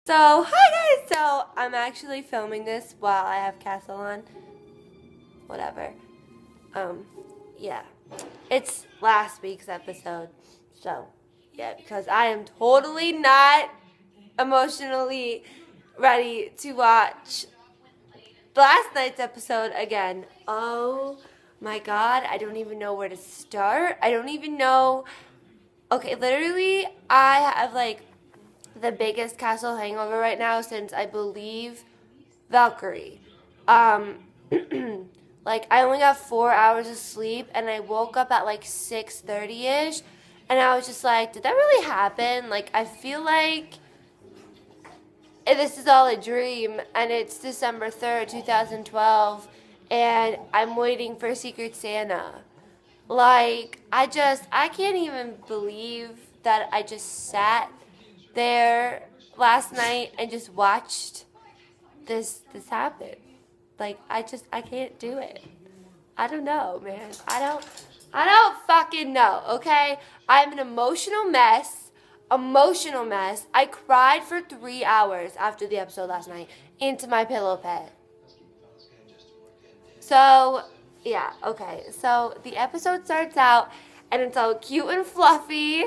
So, hi guys! So, I'm actually filming this while I have Castle on. Whatever. Yeah. It's last week's episode. So, yeah, because I am totally not emotionally ready to watch last night's episode again. Oh my god, I don't even know where to start. I don't even know. Okay, literally, I have like the biggest Castle hangover right now since I believe Valkyrie. Like I only got 4 hours of sleep and I woke up at like 6:30ish and I was just like, did that really happen? Like I feel like this is all a dream and it's December 3rd, 2012 and I'm waiting for Secret Santa. Like I can't even believe that I just sat there last night and just watched this happen. Like I can't do it. I don't know, man. I don't fucking know, okay? I'm an emotional mess. I cried for 3 hours after the episode last night into my pillow pet. So, yeah, okay. So the episode starts out and it's all cute and fluffy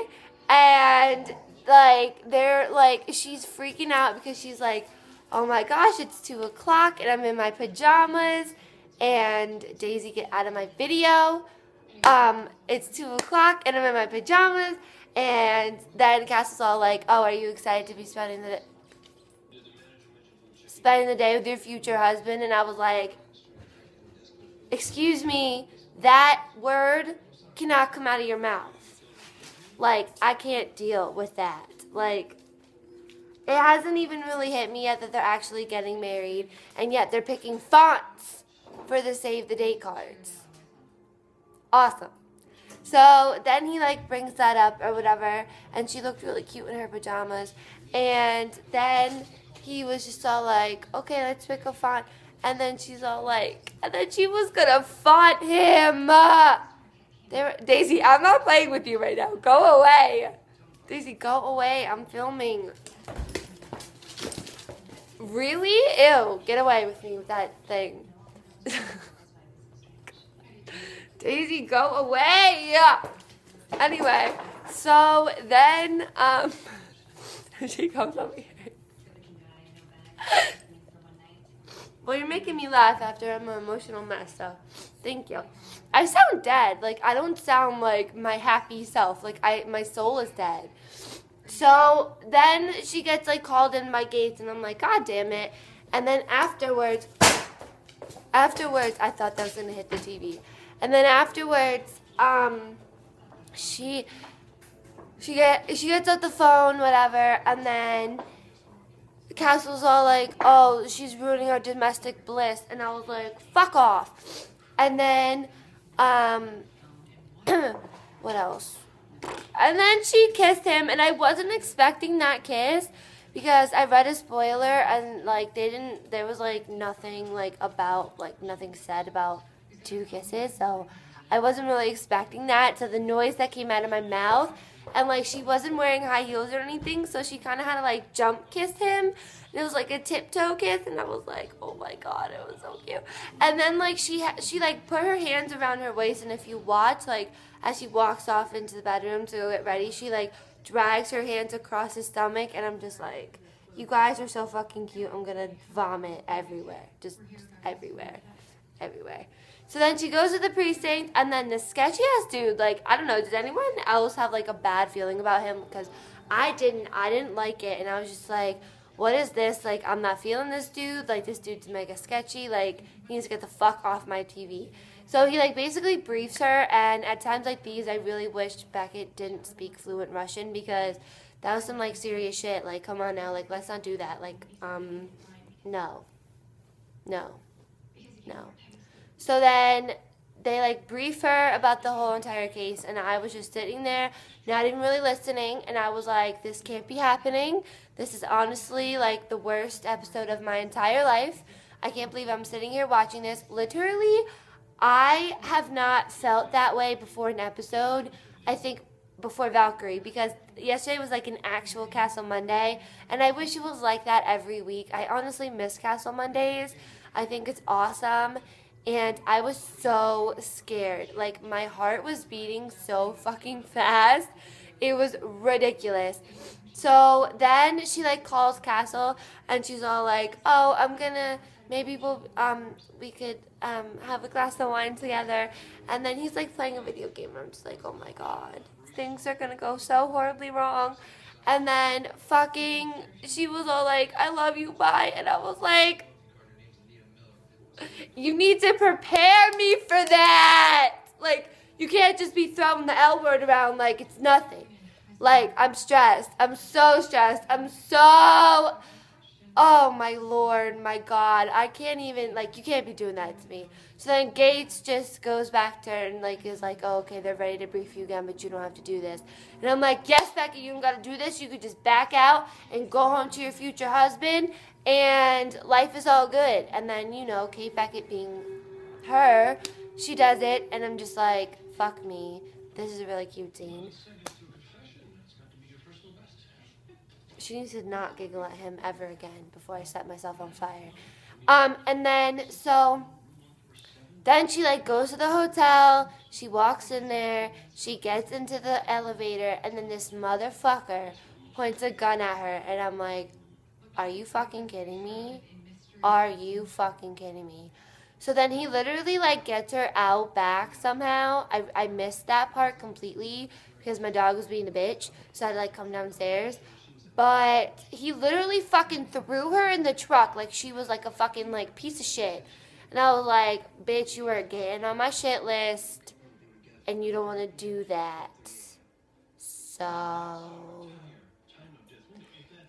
and she's freaking out because she's like, oh my gosh, it's 2 o'clock and I'm in my pajamas. And Daisy, get out of my video. It's 2 o'clock and I'm in my pajamas. And then Cass's all like, oh, are you excited to be spending the day with your future husband? And I was like, excuse me, that word cannot come out of your mouth. Like, I can't deal with that. Like, it hasn't even really hit me yet that they're actually getting married, and yet they're picking fonts for the save the date cards. Awesome. So then he like brings that up or whatever, and she looked really cute in her pajamas, and then he was just all like, okay, let's pick a font, and then she's all like, and then she was gonna font him. Daisy, I'm not playing with you right now. Go away. Daisy, go away. I'm filming. Really? Ew. Get away with me with that thing. Daisy, go away. Anyway, so then, she comes over here. Well, you're making me laugh after I'm an emotional mess, so thank you. I sound dead. Like, I don't sound like my happy self. Like, my soul is dead. So then she gets, like, called in by Gates, and I'm like, God damn it. And then afterwards, I thought that was going to hit the TV. And then afterwards, she gets out the phone, whatever, and then Castle's all like, oh, she's ruining our domestic bliss. And I was like, fuck off. And then, what else? And then she kissed him, and I wasn't expecting that kiss because I read a spoiler, and, like, there was, like, nothing, like, about, like, nothing said about 2 kisses, so I wasn't really expecting that. So the noise that came out of my mouth, and, like, she wasn't wearing high heels or anything, so she kind of had to, like, jump kiss him. And it was, like, a tiptoe kiss, and I was like, oh, my God, it was so cute. And then, like, she like, put her hands around her waist, and if you watch, like, as she walks off into the bedroom to go get ready, she, like, drags her hands across his stomach, and I'm just like, you guys are so fucking cute. I'm going to vomit everywhere. Just everywhere. Everywhere. So then she goes to the precinct, and then the sketchy-ass dude, like, I don't know, did anyone else have, like, a bad feeling about him? Because I didn't like it, and I was just like, what is this? Like, I'm not feeling this dude. Like, this dude's mega sketchy. Like, he needs to get the fuck off my TV. So he, like, basically briefs her, and at times like these, I really wished Beckett didn't speak fluent Russian, because that was some, like, serious shit. Like, come on now. Like, let's not do that. Like, no. So then they, like, brief her about the whole entire case, and I was just sitting there, not even really listening, and I was like, this can't be happening. This is honestly, like, the worst episode of my entire life. I can't believe I'm sitting here watching this. Literally, I have not felt that way before an episode. I think before Valkyrie, because yesterday was like an actual Castle Monday, and I wish it was like that every week. I honestly miss Castle Mondays. I think it's awesome, and I was so scared. Like, my heart was beating so fucking fast. It was ridiculous. So then she like calls Castle, and she's all like, "Oh, I'm gonna maybe we could have a glass of wine together." And then he's like playing a video game, and I'm just like, "Oh my god, things are gonna go so horribly wrong." And then fucking she was all like, "I love you, bye," and I was like, "You need to prepare me for that. Like, you can't just be throwing the L word around like it's nothing." Like, I'm stressed. I'm so stressed. Oh, my Lord, my God. I can't even, like, you can't be doing that to me. So then Gates just goes back to her and, like, is like, "Oh, okay, they're ready to brief you again, but you don't have to do this." And I'm like, "Yes, Becky, you don't got to do this. You could just back out and go home to your future husband, and life is all good." And then, you know, Kate Beckett being her, she does it, and I'm just like, fuck me. This is a really cute scene. She needs to not giggle at him ever again before I set myself on fire. And then, so, then she, like, goes to the hotel. She walks in there. She gets into the elevator. And then this motherfucker points a gun at her. And I'm like, are you fucking kidding me? Are you fucking kidding me? So then he literally, like, gets her out back somehow. I missed that part completely because my dog was being a bitch. So I had to, like, come downstairs. But he literally fucking threw her in the truck like she was like a fucking like piece of shit. And I was like, "Bitch, you are getting on my shit list and you don't want to do that." So,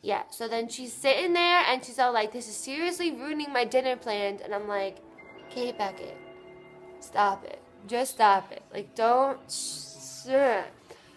yeah. So then she's sitting there and she's all like, "This is seriously ruining my dinner plans." And I'm like, "Kate Beckett, stop it. Just stop it. Like, don't."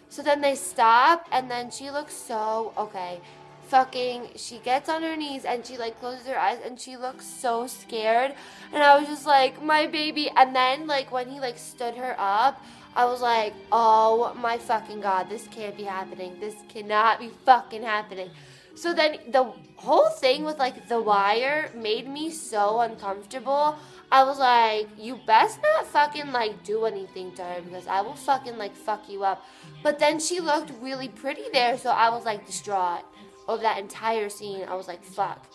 So then they stop, and then she looks so, okay, fucking, she gets on her knees, and she, like, closes her eyes, and she looks so scared, and I was just like, my baby, and then, like, when he, like, stood her up, I was like, oh my fucking god, this can't be happening, this cannot be fucking happening. So then the whole thing with, like, the wire made me so uncomfortable. I was like, you best not fucking, like, do anything to her because I will fucking, like, fuck you up. But then she looked really pretty there, so I was, like, distraught over that entire scene. I was like, fuck.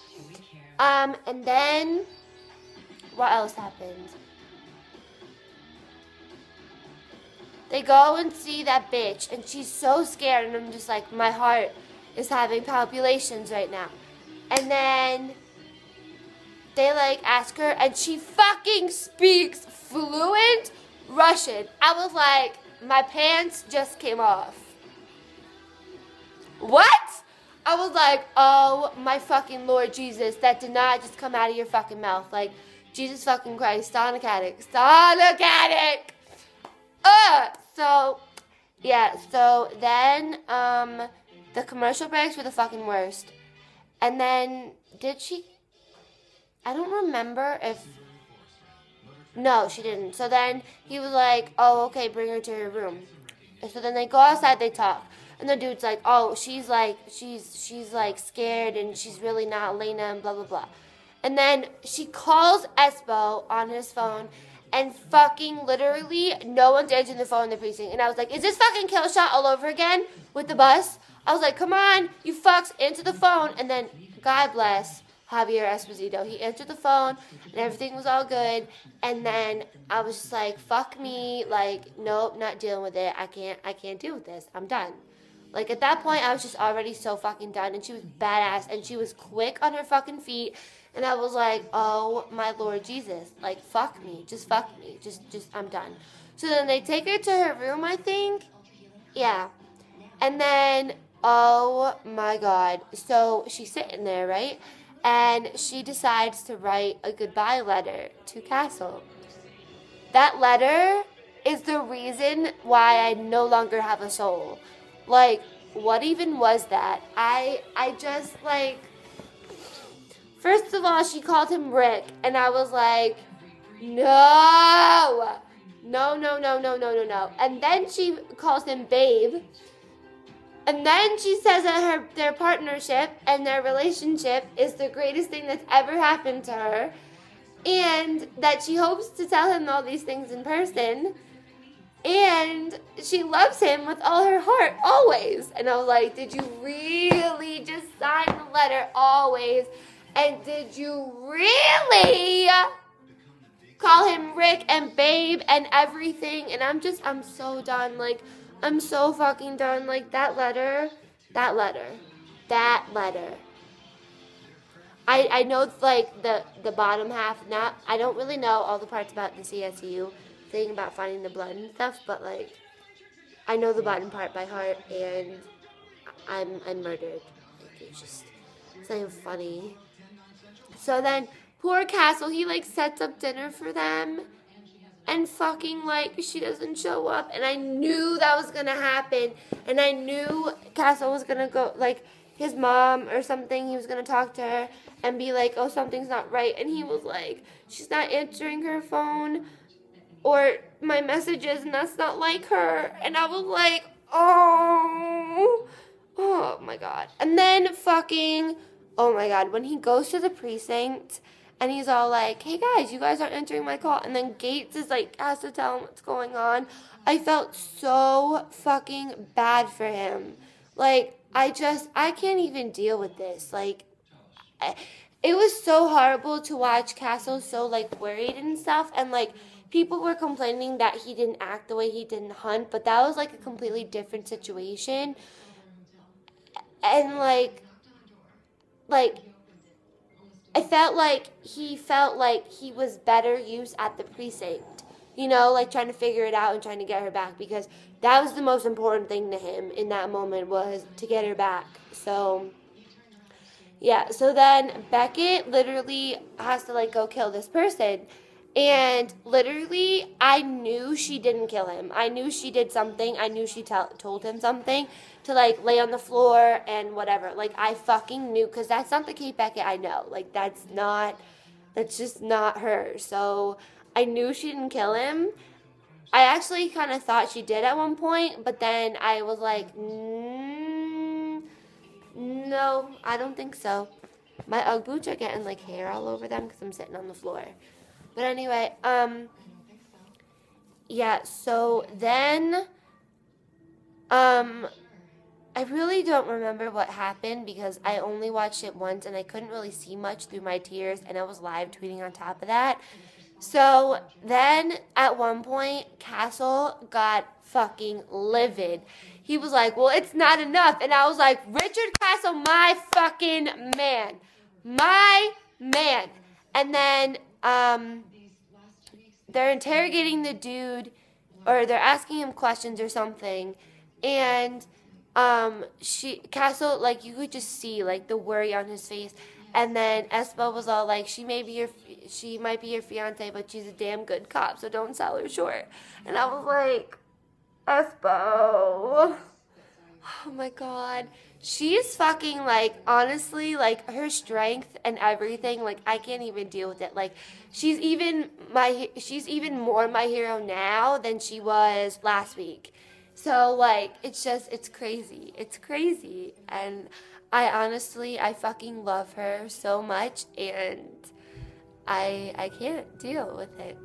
And then, what else happened? They go and see that bitch, and she's so scared, and I'm just like, my heart is having palpitations right now. And then they, like, ask her, and she fucking speaks fluent Russian. I was like, my pants just came off. What? I was like, oh my fucking Lord Jesus, that did not just come out of your fucking mouth. Like, Jesus fucking Christ, Sonic Addict. So, yeah, so then, the commercial breaks were the fucking worst. And then, I don't remember if, no, she didn't. So then he was like, oh, okay, bring her to her room. And so then they go outside, they talk. And the dude's like, oh, she's like scared and she's really not Lena and blah, blah, blah. And then she calls Espo on his phone and fucking literally no one's answering the phone in the precinct. And I was like, is this fucking kill shot all over again with the bus? I was like, come on, you fucks, answer the phone. And then, God bless Javier Esposito. He answered the phone and everything was all good. And then I was just like, fuck me. Like, nope, not dealing with it. I can't deal with this. I'm done. Like, at that point, I was just already so fucking done. And she was badass. And she was quick on her fucking feet. And I was like, oh, my Lord Jesus. Like, fuck me. Just fuck me. Just, I'm done. So then they take her to her room, I think. Yeah. And then, oh, my God. So she's sitting there, right? And she decides to write a goodbye letter to Castle. That letter is the reason why I no longer have a soul. Like, what even was that? I just, like, first of all, she called him Rick, and I was like, no, No. And then she calls him babe. And then she says that their partnership and their relationship is the greatest thing that's ever happened to her. And that she hopes to tell him all these things in person. And she loves him with all her heart, always. And I was like, did you really just sign the letter, always? And did you really call him Rick and babe and everything? And I'm so done. Like, I'm so fucking done. Like, that letter. I know, like, the bottom half. I don't really know all the parts about the CSU thing about finding the blood and stuff, but, like, I know the bottom part by heart, and I'm murdered. Like, it's not even funny. So then, poor Castle, he, like, sets up dinner for them, and fucking, like, she doesn't show up, and I knew that was gonna happen, and I knew Castle was gonna go, like, his mom or something, he was gonna talk to her, and be like, oh, something's not right, and he was like, she's not answering her phone, or my messages, and that's not like her, and I was like, oh my God, and then fucking, oh my God, when he goes to the precinct, and he's all like, hey guys, you guys aren't answering my call. And then Gates is like, has to tell him what's going on. I felt so fucking bad for him. Like, I can't even deal with this. Like, it was so horrible to watch Castle so, like, worried and stuff. And, like, people were complaining that he didn't act the way he did in Hunt. But that was, like, a completely different situation. And, like, I felt like he was better used at the precinct, you know, like trying to figure it out and trying to get her back, because that was the most important thing to him in that moment, was to get her back. So, yeah, so then Beckett literally has to, like, go kill this person. And literally, I knew she didn't kill him. I knew she did something. I knew she told him something to, like, lay on the floor and whatever. Like, I fucking knew, because that's not the Kate Beckett I know. Like, that's just not her. So, I knew she didn't kill him. I actually kind of thought she did at one point, but then I was like, no, I don't think so. My Ugg boots are getting, like, hair all over them because I'm sitting on the floor. But anyway, yeah, so then, I really don't remember what happened because I only watched it once and I couldn't really see much through my tears, and I was live tweeting on top of that. So then, at one point, Castle got fucking livid. He was like, well, it's not enough. And I was like, Richard Castle, my fucking man. My man. And then, they're interrogating the dude, or they're asking him questions or something, and Castle, like, you could just see, like, the worry on his face, and then Espo was all like, she might be your fiance, but she's a damn good cop, so don't sell her short. And I was like, Espo, oh my God. She's fucking, like, honestly, like, her strength and everything, like, I can't even deal with it. Like, she's even more my hero now than she was last week. So, like, it's crazy. It's crazy. And I fucking love her so much, and I can't deal with it.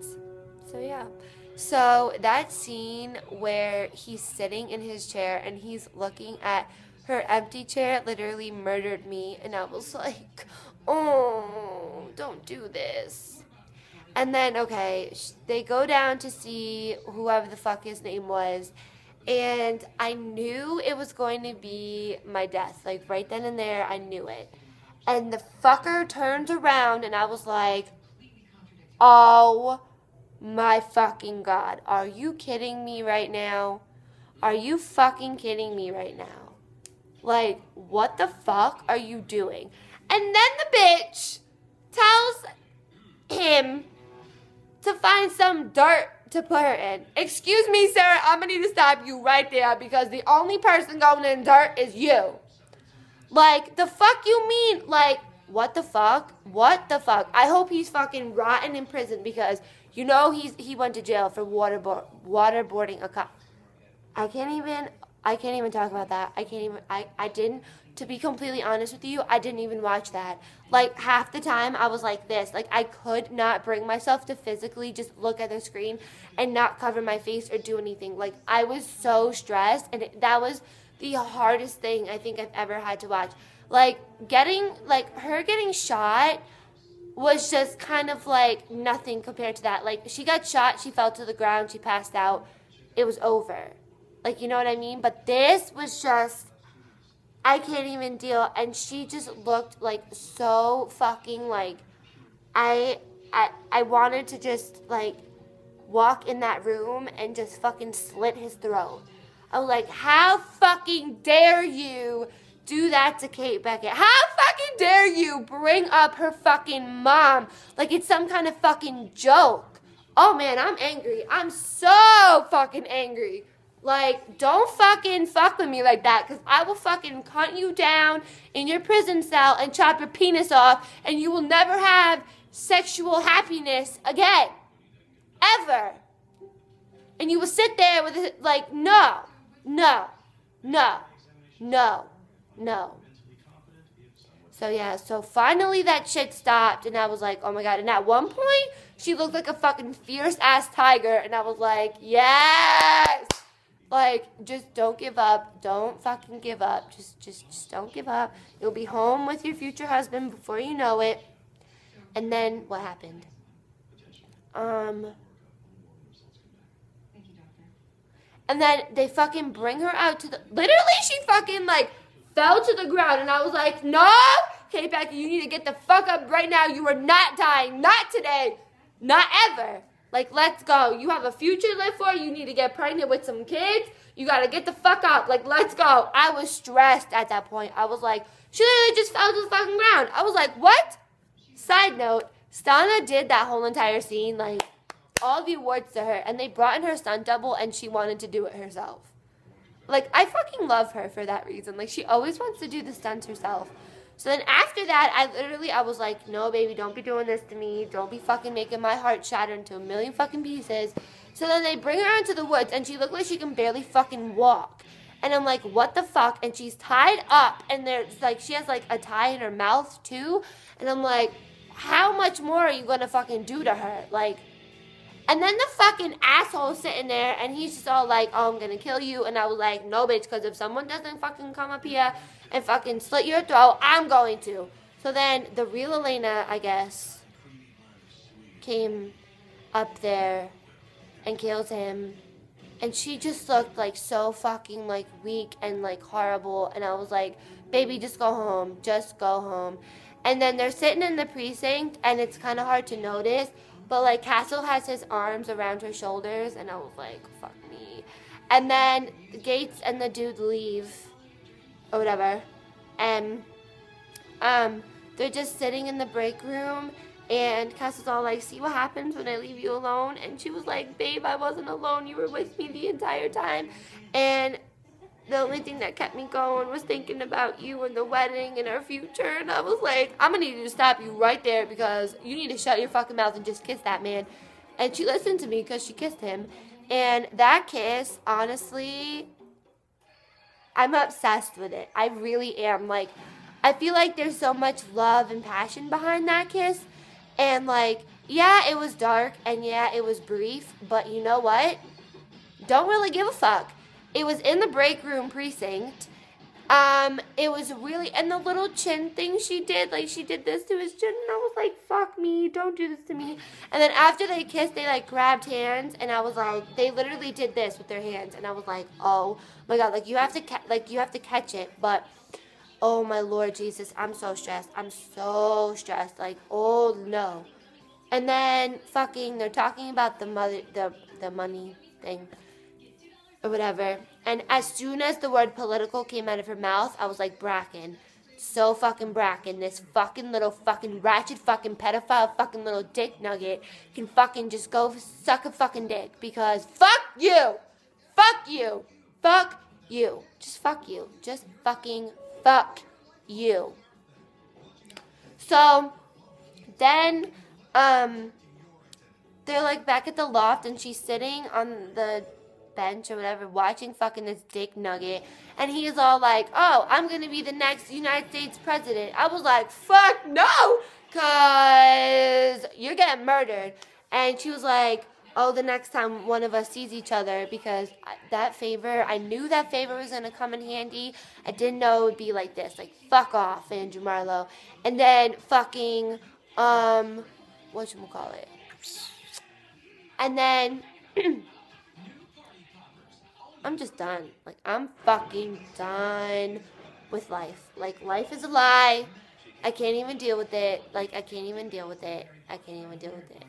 So, yeah. So, that scene where he's sitting in his chair and he's looking at her empty chair literally murdered me, and I was like, oh, don't do this. And then, okay, they go down to see whoever the fuck his name was, and I knew it was going to be my death. Like, right then and there, I knew it. And the fucker turns around, and I was like, oh my fucking God. Are you kidding me right now? Are you fucking kidding me right now? Like, what the fuck are you doing? And then the bitch tells him to find some dirt to put her in. Excuse me, sir, I'm gonna need to stop you right there because the only person going in dirt is you. Like, the fuck you mean? Like, what the fuck? What the fuck? I hope he's fucking rotten in prison because You know he went to jail for waterboarding a cop. I can't even talk about that. I didn't, to be completely honest with you, I didn't even watch that. Like, half the time I was like this. Like, I could not bring myself to physically just look at the screen and not cover my face or do anything. Like, I was so stressed, and that was the hardest thing I think I've ever had to watch. Like, her getting shot was just kind of like nothing compared to that. Like, she got shot, she fell to the ground, she passed out. It was over. Like, you know what I mean? But this was just, I can't even deal. And she just looked like so fucking like, I wanted to just like walk in that room and just fucking slit his throat. I was like, how fucking dare you do that to Kate Beckett? How fucking dare you bring up her fucking mom like it's some kind of fucking joke? Oh man, I'm angry. I'm so fucking angry. Like, don't fucking fuck with me like that, because I will fucking hunt you down in your prison cell and chop your penis off, and you will never have sexual happiness again. Ever. And you will sit there with it like, no. So yeah, so finally that shit stopped, and I was like, oh my god. And at one point, she looked like a fucking fierce-ass tiger, and I was like, yes! Like, just don't give up. Don't fucking give up. Just don't give up. You'll be home with your future husband before you know it. And then, what happened? And then they fucking bring her out to the... Literally, she fucking, like, fell to the ground. And I was like, no! Kate Beckett, you need to get the fuck up right now. You are not dying. Not today. Not ever. Like, let's go. You have a future to live for. You need to get pregnant with some kids. You got to get the fuck up. Like, let's go. I was stressed at that point. I was like, she literally just fell to the fucking ground. I was like, what? Side note, Stana did that whole entire scene, like, all the awards to her. And they brought in her stunt double, and she wanted to do it herself. Like, I fucking love her for that reason. Like, she always wants to do the stunts herself. So then after that, I was like, no, baby, don't be doing this to me. Don't be fucking making my heart shatter into a million fucking pieces. So then they bring her into the woods, and she looked like she can barely fucking walk. And I'm like, what the fuck? And she's tied up, and there's like, she has like a tie in her mouth too. And I'm like, how much more are you gonna fucking do to her? Like, and then the fucking asshole sitting there, and he's just all like, oh, I'm gonna kill you. And I was like, no, bitch, because if someone doesn't fucking come up here and fucking slit your throat, I'm going to. So then the real Elena, I guess, came up there and killed him. And she just looked like so fucking like weak and like horrible. And I was like, baby, just go home. Just go home. And then they're sitting in the precinct, and it's kind of hard to notice. But like Castle has his arms around her shoulders, and I was like, fuck me. And then Gates and the dude leave, or whatever. And they're just sitting in the break room, and Castle's all like, see what happens when I leave you alone? And she was like, babe, I wasn't alone. You were with me the entire time. And the only thing that kept me going was thinking about you and the wedding and our future. And I was like, I'm going to need to stop you right there, because you need to shut your fucking mouth and just kiss that man. And she listened to me because she kissed him. And that kiss, honestly, I'm obsessed with it. I really am. Like, I feel like there's so much love and passion behind that kiss. And, like, yeah, it was dark, and yeah, it was brief. But you know what? Don't really give a fuck. It was in the break room precinct. It was really, and the little chin thing she did, like she did this to his chin, and I was like, fuck me, don't do this to me. And then after they kissed, they like grabbed hands, and I was like, they literally did this with their hands, and I was like, oh my god, like you have to catch it. But oh my Lord Jesus, I'm so stressed. Like, oh no. And then fucking, they're talking about the money thing. Or whatever. And as soon as the word political came out of her mouth, I was like, Bracken. So fucking Bracken. This fucking little fucking ratchet fucking pedophile fucking little dick nugget can fucking just go suck a fucking dick. Because fuck you. Fuck you. Fuck you. Just fuck you. Just fucking fuck you. So, then, they're like back at the loft, and she's sitting on the bench or whatever, watching fucking this dick nugget, and he's all like, "Oh, I'm gonna be the next United States president." I was like, "Fuck no, cause you're getting murdered." And she was like, "Oh, the next time one of us sees each other, because that favor, I knew that favor was gonna come in handy. I didn't know it would be like this. Like, fuck off, Andrew Marlowe." And then fucking whatchamacallit? And then I'm just done. Like, I'm fucking done with life. Like, life is a lie. I can't even deal with it. Like, I can't even deal with it. I can't even deal with it.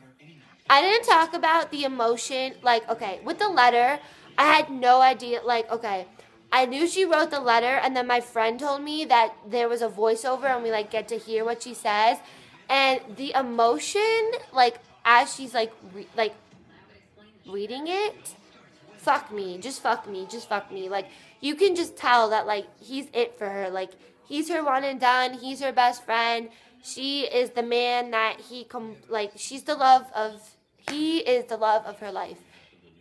I didn't talk about the emotion. Like, okay, with the letter, I had no idea. Like, okay, I knew she wrote the letter, and then my friend told me that there was a voiceover, and we, like, get to hear what she says. And the emotion, like, as she's, like, reading it, fuck me, just fuck me, just fuck me. Like, you can just tell that, like, he's it for her. Like, he's her one and done. He's her best friend. She is the man that she's the love of, he is the love of her life.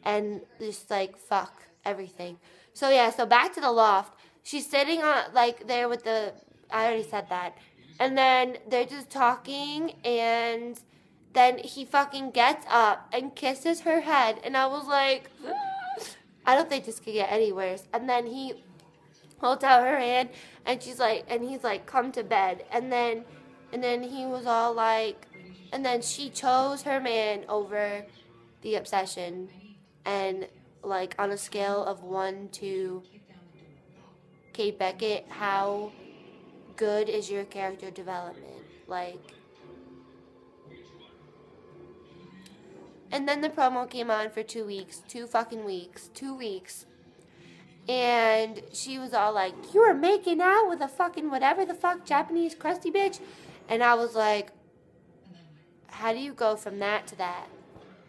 And just, like, fuck everything. So, yeah, so back to the loft. She's sitting on, like, there with the, I already said that. And then they're just talking, and then he fucking gets up and kisses her head. And I was like, I don't think this could get any worse. And then he holds out her hand, and she's like, and he's like, "Come to bed." And then he was all like, and then she chose her man over the obsession. And, like, on a scale of 1 to Kate Beckett, how good is your character development? Like, and then the promo came on for 2 weeks, 2 fucking weeks, 2 weeks. And she was all like, "You were making out with a fucking whatever the fuck Japanese crusty bitch." And I was like, how do you go from that to that?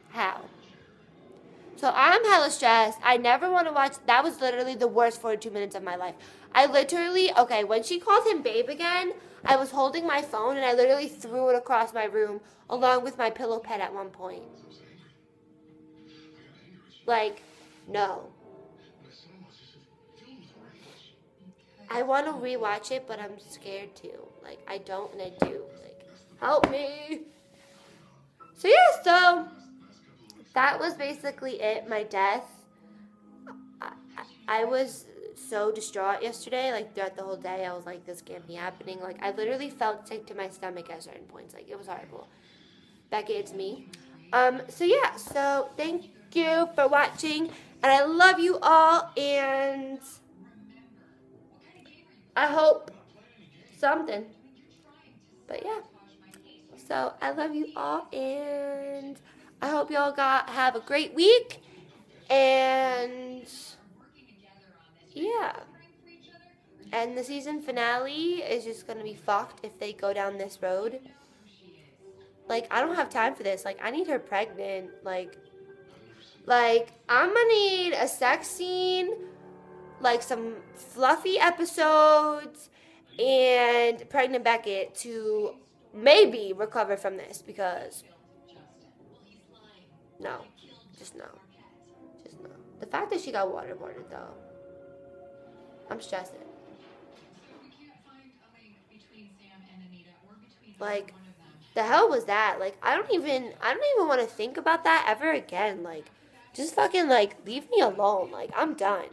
How? So I'm hella stressed. I never want to watch. That was literally the worst 42 minutes of my life. I literally, okay, when she called him babe again, I was holding my phone, and I literally threw it across my room along with my pillow pet at one point. Like, no. I want to rewatch it, but I'm scared to. Like, I don't, and I do. Like, help me. So, yeah, so that was basically it. My death. I was so distraught yesterday. Like, throughout the whole day, I was like, this can't be happening. Like, I literally felt sick to my stomach at certain points. Like, it was horrible. Becky, it's me. So, yeah. So, thank you for watching. And I love you all. And I hope something. But, yeah. So, I love you all. And I hope y'all have a great week. And yeah. And the season finale is just going to be fucked if they go down this road. Like, I don't have time for this. Like, I need her pregnant. Like, I'm going to need a sex scene, like some fluffy episodes, and pregnant Beckett to maybe recover from this, because no. Just no. Just no. The fact that she got waterboarded, though, I'm stressing. Like, the hell was that? Like, I don't even want to think about that ever again. Like, just fucking, like, leave me alone. Like, I'm done.